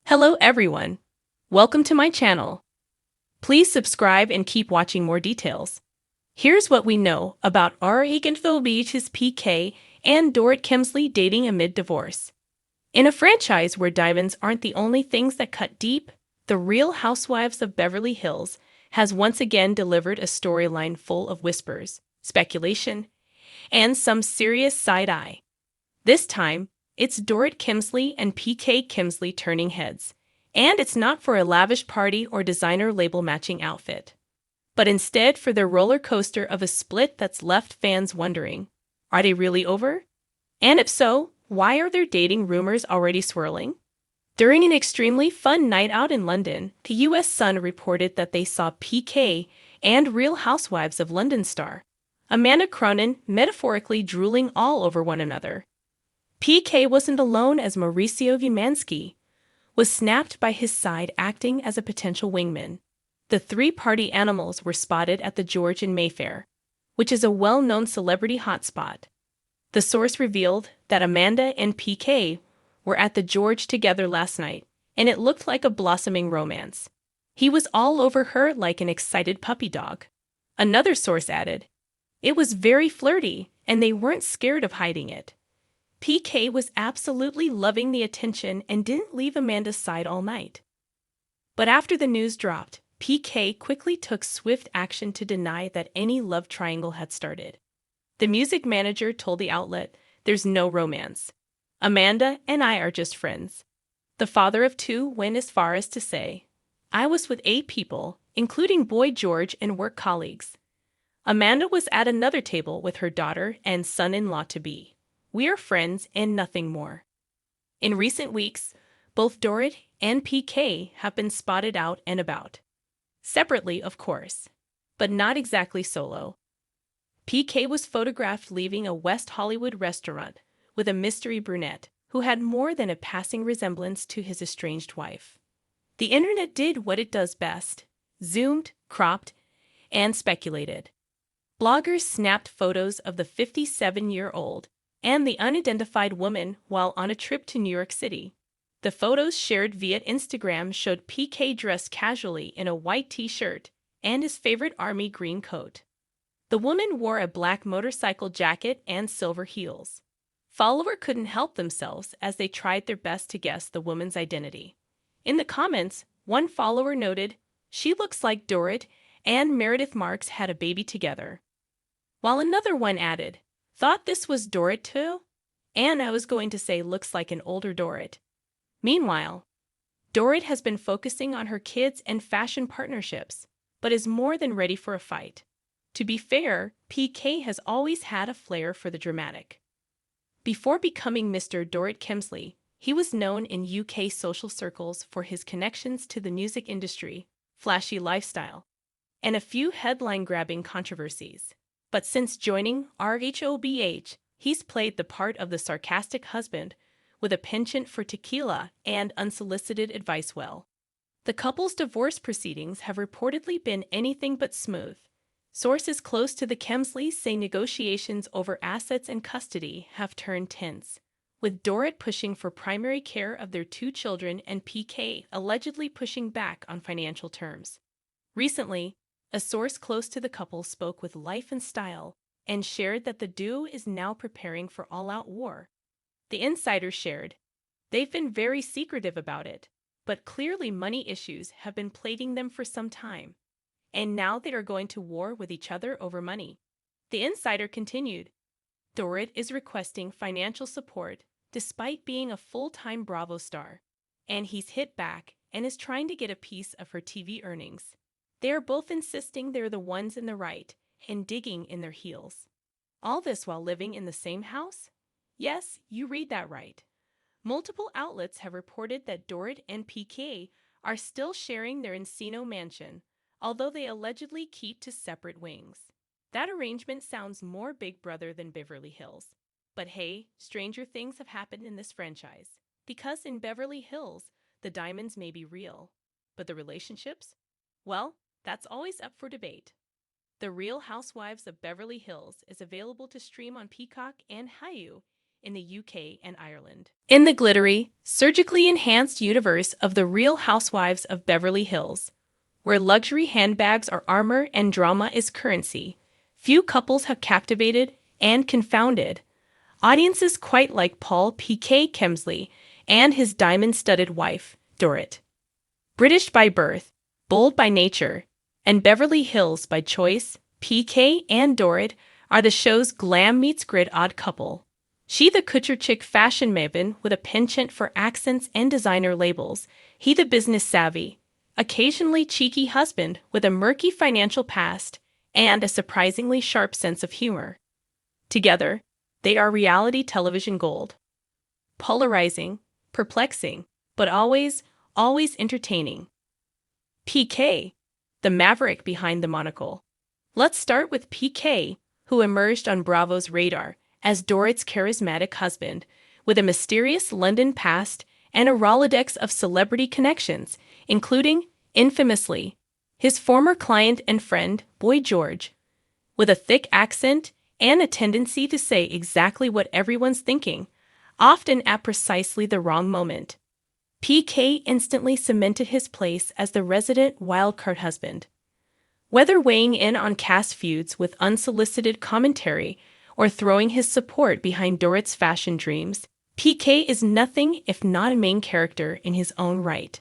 Hello everyone. Welcome to my channel. Please subscribe and keep watching more details. Here's what we know about RHOBH's PK and Dorit Kemsley dating amid divorce. In a franchise where diamonds aren't the only things that cut deep, The Real Housewives of Beverly Hills has once again delivered a storyline full of whispers, speculation, and some serious side-eye. This time, it's Dorit Kemsley and PK Kemsley turning heads. And it's not for a lavish party or designer label matching outfit, but instead for the roller coaster of a split that's left fans wondering, are they really over? And if so, why are their dating rumors already swirling? During an extremely fun night out in London, the US Sun reported that they saw PK and Real Housewives of London star Amanda Cronin metaphorically drooling all over one another. PK wasn't alone as Mauricio Umansky was snapped by his side acting as a potential wingman. The three-party animals were spotted at the George in Mayfair, which is a well-known celebrity hotspot. The source revealed that Amanda and PK were at the George together last night, and it looked like a blossoming romance. He was all over her like an excited puppy dog. Another source added, it was very flirty, and they weren't scared of hiding it. PK was absolutely loving the attention and didn't leave Amanda's side all night. But after the news dropped, PK quickly took swift action to deny that any love triangle had started. The music manager told the outlet, "There's no romance. Amanda and I are just friends." The father of two went as far as to say, "I was with 8 people, including boy George and work colleagues. Amanda was at another table with her daughter and son-in-law-to-be. We are friends and nothing more." In recent weeks, both Dorit and PK have been spotted out and about. Separately, of course, but not exactly solo. PK was photographed leaving a West Hollywood restaurant with a mystery brunette who had more than a passing resemblance to his estranged wife. The internet did what it does best: zoomed, cropped, and speculated. Bloggers snapped photos of the 57-year-old and the unidentified woman while on a trip to New York City. The photos shared via Instagram showed PK dressed casually in a white t-shirt and his favorite army green coat. The woman wore a black motorcycle jacket and silver heels. Followers couldn't help themselves as they tried their best to guess the woman's identity. In the comments, one follower noted, "She looks like Dorit and Meredith Marks had a baby together." While another one added, "Thought this was Dorit too? And I was going to say looks like an older Dorit." Meanwhile, Dorit has been focusing on her kids and fashion partnerships, but is more than ready for a fight. To be fair, PK has always had a flair for the dramatic. Before becoming Mr. Dorit Kemsley, he was known in UK social circles for his connections to the music industry, flashy lifestyle, and a few headline-grabbing controversies. But since joining RHOBH, he's played the part of the sarcastic husband with a penchant for tequila and unsolicited advice well. The couple's divorce proceedings have reportedly been anything but smooth. Sources close to the Kemsleys say negotiations over assets and custody have turned tense, with Dorit pushing for primary care of their 2 children and PK allegedly pushing back on financial terms. Recently, a source close to the couple spoke with Life and Style and shared that the duo is now preparing for all-out war. The insider shared, "They've been very secretive about it, but clearly money issues have been plaguing them for some time, and now they are going to war with each other over money." The insider continued, "Dorit is requesting financial support despite being a full-time Bravo star, and he's hit back and is trying to get a piece of her TV earnings. They are both insisting they're the ones in the right and digging in their heels. All this while living in the same house? Yes, you read that right." Multiple outlets have reported that Dorit and PK are still sharing their Encino mansion, although they allegedly keep to separate wings. That arrangement sounds more Big Brother than Beverly Hills. But hey, stranger things have happened in this franchise. Because in Beverly Hills, the diamonds may be real, but the relationships? Well, that's always up for debate. The Real Housewives of Beverly Hills is available to stream on Peacock and Hayu in the UK and Ireland. In the glittery, surgically enhanced universe of the Real Housewives of Beverly Hills, where luxury handbags are armor and drama is currency, few couples have captivated and confounded audiences quite like Paul P.K. Kemsley and his diamond-studded wife, Dorit. British by birth, bold by nature, and Beverly Hills by choice, PK and Dorit are the show's glam meets grit odd couple. She the kutcher chick fashion maven with a penchant for accents and designer labels, he the business-savvy, occasionally cheeky husband with a murky financial past and a surprisingly sharp sense of humor. Together, they are reality television gold. Polarizing, perplexing, but always entertaining. PK, the maverick behind the monocle. Let's start with PK, who emerged on Bravo's radar as Dorit's charismatic husband, with a mysterious London past and a Rolodex of celebrity connections, including, infamously, his former client and friend, Boy George, with a thick accent and a tendency to say exactly what everyone's thinking, often at precisely the wrong moment. PK instantly cemented his place as the resident wildcard husband. Whether weighing in on cast feuds with unsolicited commentary or throwing his support behind Dorit's fashion dreams, PK is nothing if not a main character in his own right.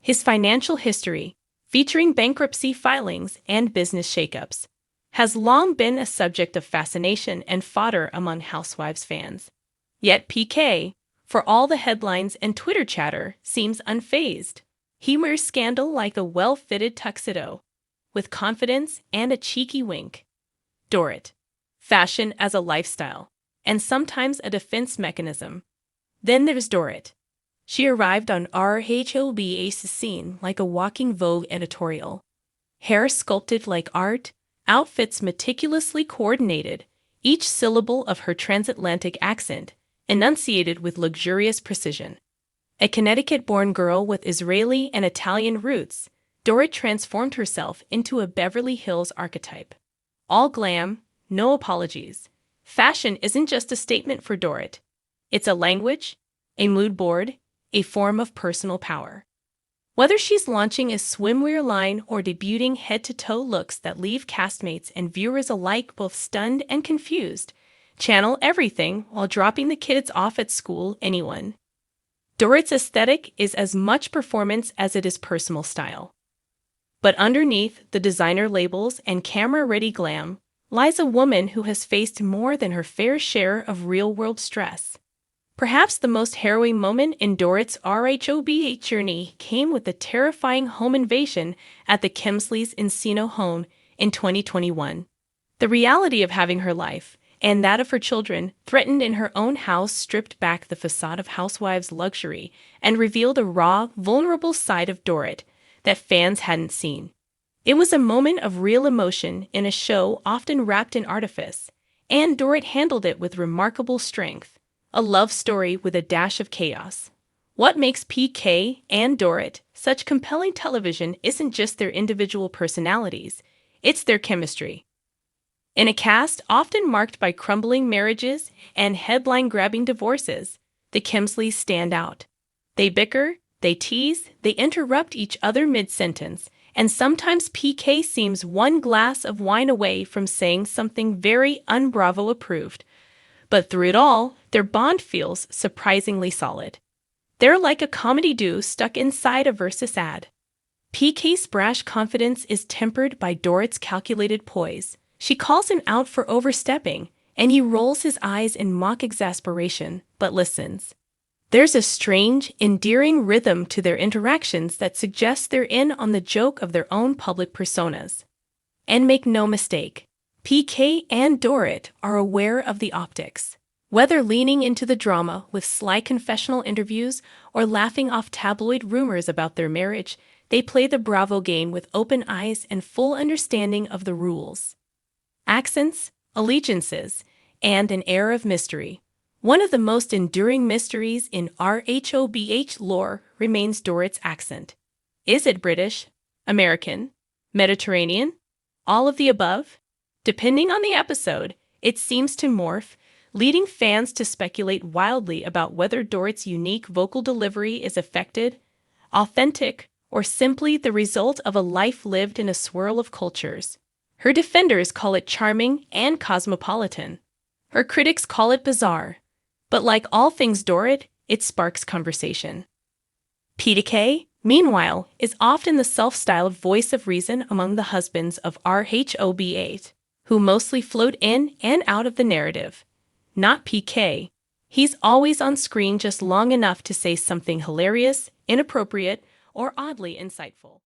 His financial history, featuring bankruptcy filings and business shakeups, has long been a subject of fascination and fodder among Housewives fans. Yet PK, for all the headlines and Twitter chatter, seems unfazed. He wears scandal like a well-fitted tuxedo, with confidence and a cheeky wink. Dorit, fashion as a lifestyle, and sometimes a defense mechanism. Then there's Dorit. She arrived on RHOBH's scene like a walking Vogue editorial. Hair sculpted like art, outfits meticulously coordinated, each syllable of her transatlantic accent enunciated with luxurious precision. A Connecticut-born girl with Israeli and Italian roots, Dorit transformed herself into a Beverly Hills archetype. All glam, no apologies. Fashion isn't just a statement for Dorit. It's a language, a mood board, a form of personal power. Whether she's launching a swimwear line or debuting head-to-toe looks that leave castmates and viewers alike both stunned and confused, channel everything while dropping the kids off at school, anyone. Dorit's aesthetic is as much performance as it is personal style. But underneath the designer labels and camera-ready glam lies a woman who has faced more than her fair share of real-world stress. Perhaps the most harrowing moment in Dorit's RHOBH journey came with the terrifying home invasion at the Kemsleys' Encino home in 2021. The reality of having her life, and that of her children, threatened in her own house stripped back the facade of Housewives' luxury and revealed a raw, vulnerable side of Dorit that fans hadn't seen. It was a moment of real emotion in a show often wrapped in artifice, and Dorit handled it with remarkable strength. A love story with a dash of chaos. What makes PK and Dorit such compelling television isn't just their individual personalities, it's their chemistry. In a cast often marked by crumbling marriages and headline-grabbing divorces, the Kemsleys stand out. They bicker, they tease, they interrupt each other mid-sentence, and sometimes PK seems one glass of wine away from saying something very un-Bravo approved. But through it all, their bond feels surprisingly solid. They're like a comedy duo stuck inside a Versus ad. PK's brash confidence is tempered by Dorit's calculated poise. She calls him out for overstepping, and he rolls his eyes in mock exasperation, but listens. There's a strange, endearing rhythm to their interactions that suggests they're in on the joke of their own public personas. And make no mistake, PK and Dorit are aware of the optics. Whether leaning into the drama with sly confessional interviews or laughing off tabloid rumors about their marriage, they play the Bravo game with open eyes and full understanding of the rules. Accents, allegiances, and an air of mystery. One of the most enduring mysteries in RHOBH lore remains Dorit's accent. Is it British, American, Mediterranean, all of the above? Depending on the episode, it seems to morph, leading fans to speculate wildly about whether Dorit's unique vocal delivery is affected, authentic, or simply the result of a life lived in a swirl of cultures. Her defenders call it charming and cosmopolitan. Her critics call it bizarre. But like all things Dorit, it sparks conversation. PK, meanwhile, is often the self-styled voice of reason among the husbands of RHOBH, who mostly float in and out of the narrative. Not PK. He's always on screen just long enough to say something hilarious, inappropriate, or oddly insightful.